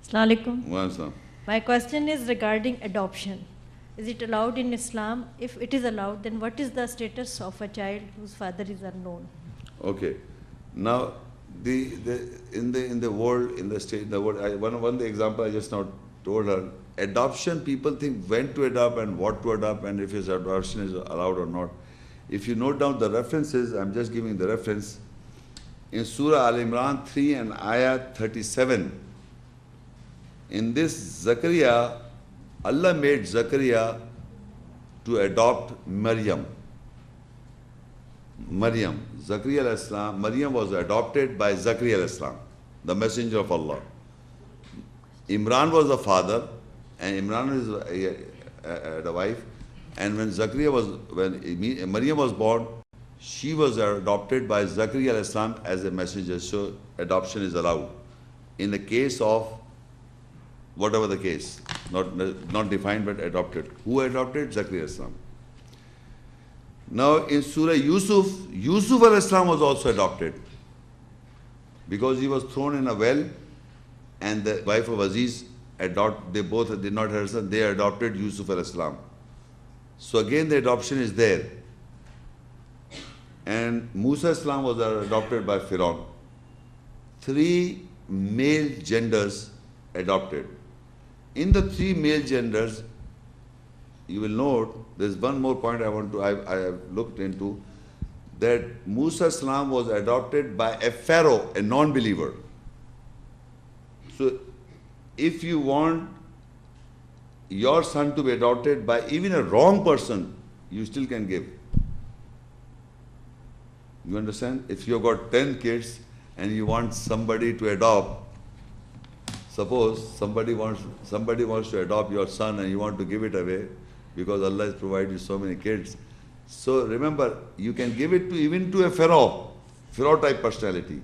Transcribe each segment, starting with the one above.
Assalamu alaikum. Once now. My question is regarding adoption. Is it allowed in Islam? If it is allowed, then what is the status of a child whose father is unknown? Okay. Now, in the world, in the state, the world, one the example I just now told her, adoption, people think when to adopt and what to adopt and if his adoption is allowed or not. If you note down the references, I'm just giving the reference. In Surah Aal-e-Imran 3 and Ayah 37, in this Zakaria, Allah made Zakaria to adopt Maryam. Zakaria al-Islam, Maryam was adopted by Zakaria al-Islam, the messenger of Allah. Imran was the father, and Imran is the wife. And when Maryam was born, she was adopted by Zakaria al-Islam as a messenger. So adoption is allowed. In the case of whatever the case, not defined but adopted. Who adopted? Zakaria al-Islam. Now in Surah Yusuf, Yusuf al-Islam was also adopted because he was thrown in a well, and the wife of Aziz they both did not have a son, they adopted Yusuf al-Islam. So again the adoption is there. And Musa al-Islam was adopted by Pharaoh. 3 male genders adopted. In the 3 male genders, you will note there's one more point I have looked into, that Musa al-Islam was adopted by a pharaoh, a non-believer. So if you want your son to be adopted by even a wrong person, you still can give. You understand? If you've got 10 kids and you want somebody to adopt, suppose somebody wants to adopt your son and you want to give it away because Allah has provided you so many kids. So remember, you can give it even to a pharaoh type personality.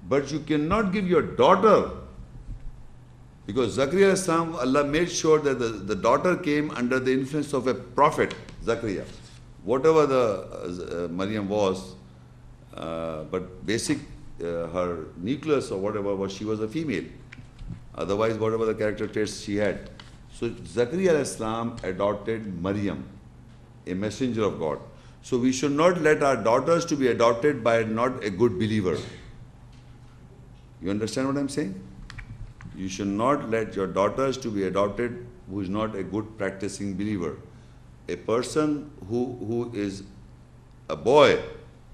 But you cannot give your daughter, because Zakaria al-Islam, Allah made sure that the daughter came under the influence of a prophet, Zakaria. Whatever the Maryam was, but basic, her nucleus or whatever was, she was a female. Otherwise, whatever the character traits she had. So Zakaria al-Islam adopted Maryam, a messenger of God. So we should not let our daughters to be adopted by not a good believer. You understand what I'm saying? You should not let your daughters to be adopted who is not a good practicing believer. A person who is a boy,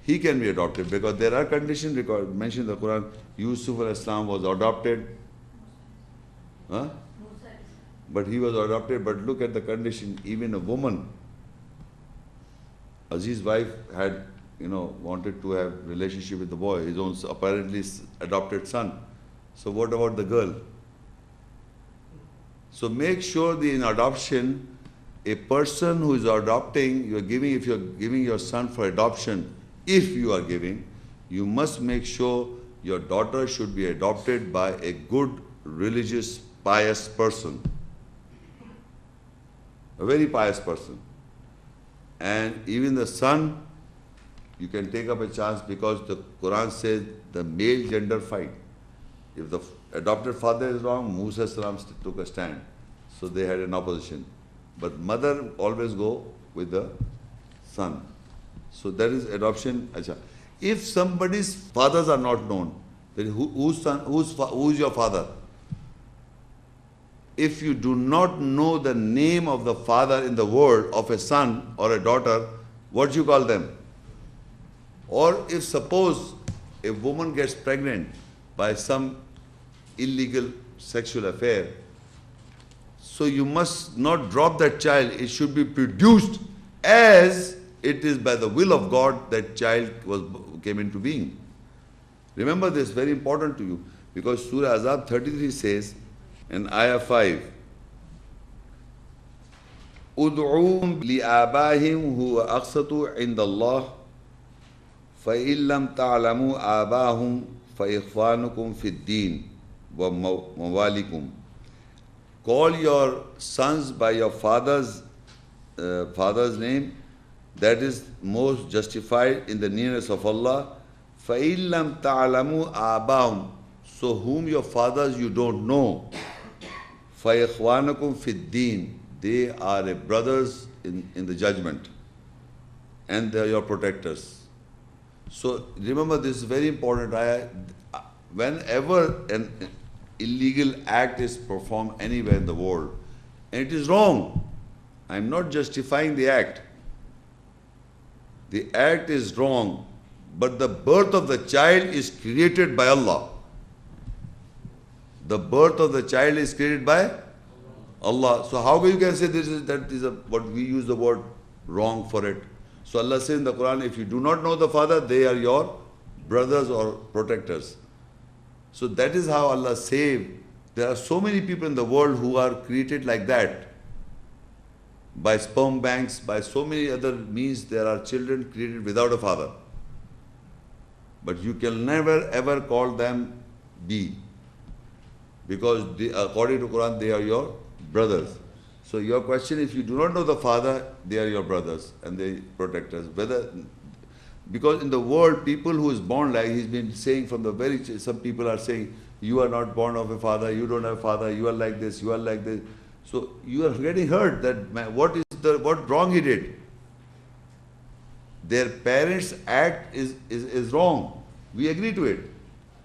he can be adopted because there are conditions mentioned in the Quran. Yusuf al-Islam was adopted. Huh? But he was adopted, but look at the condition. Even a woman, Aziz's wife had, wanted to have relationship with the boy, his own apparently adopted son. So what about the girl? So make sure in adoption, a person who is adopting, if you're giving your son for adoption, if you are giving, you must make sure your daughter should be adopted by a good, religious, pious person. A very pious person. And even the son, you can take up a chance because the Quran says the male gender fight. If the adopted father is wrong, Musa as-Salam took a stand. So they had an opposition. But mother always go with the son. So that is adoption. If somebody's fathers are not known, then who's your father? If you do not know the name of the father in the world of a son or a daughter, what do you call them? Or if suppose a woman gets pregnant by some illegal sexual affair, so you must not drop that child. It should be produced as it is by the will of God that child came into being. Remember this, very important to you, because Surah Azab 33 says in Ayah 5, Ud'uhum li'abahim huwa aqsatu inda Allah فَإِن لَمْ تَعْلَمُوا آبَاهُمْ فَإِخْوَانُكُمْ فِي الدِّينِ وَمَوَالِكُمْ. Call your sons by your father's name, that is most justified in the nearness of Allah. فَإِن لَمْ تَعْلَمُوا آبَاهُمْ. So whom your fathers you don't know, فَيَخْوَانَكُمْ فِي الدِّينِ, they are a brothers in the judgment, and they are your protectors. So remember, this is very important. Whenever an illegal act is performed anywhere in the world, and it is wrong, I'm not justifying the act. The act is wrong, but the birth of the child is created by Allah. The birth of the child is created by Allah. So how you can say what we use the word wrong for it? So Allah says in the Quran, if you do not know the father, they are your brothers or protectors. So that is how Allah saved. There are so many people in the world who are created like that. By sperm banks, by so many other means, there are children created without a father. But you can never ever call them B. Because according to Quran, they are your brothers. So your question, if you do not know the father, they are your brothers and they protect us. Because in the world, people who is born like, he's been saying from the very, some people are saying, you are not born of a father, you don't have a father, you are like this, you are like this. So you are getting hurt that man, what wrong he did. Their parents' act is wrong. We agree to it.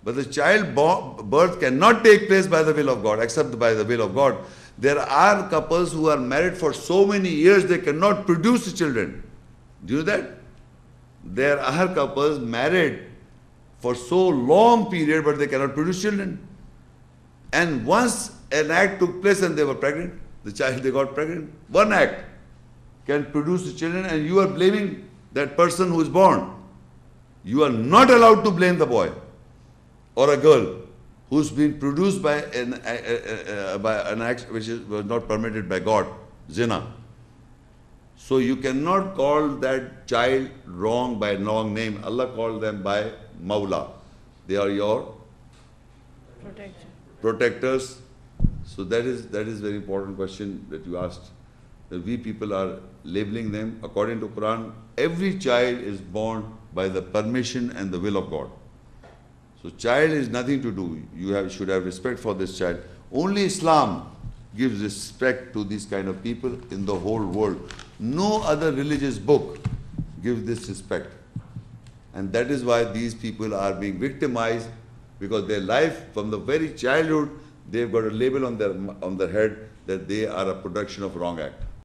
But the child birth cannot take place by the will of God, except by the will of God. There are couples who are married for so many years, they cannot produce children. Do you know that? There are couples married for so long period, but they cannot produce children. And once an act took place and they were pregnant, the child, they got pregnant. One act can produce the children, and you are blaming that person who is born. You are not allowed to blame the boy or a girl who's been produced by an act which was not permitted by God, zina. So you cannot call that child wrong by wrong name. Allah called them by Mawla. They are your protectors. So that is very important question that you asked. That we people are labeling them according to Quran. Every child is born by the permission and the will of God. So child is nothing to do. You should have respect for this child. Only Islam gives respect to these kind of people in the whole world. No other religious book gives this respect. And that is why these people are being victimized, because their life from the very childhood, they've got a label on their head that they are a production of wrong act.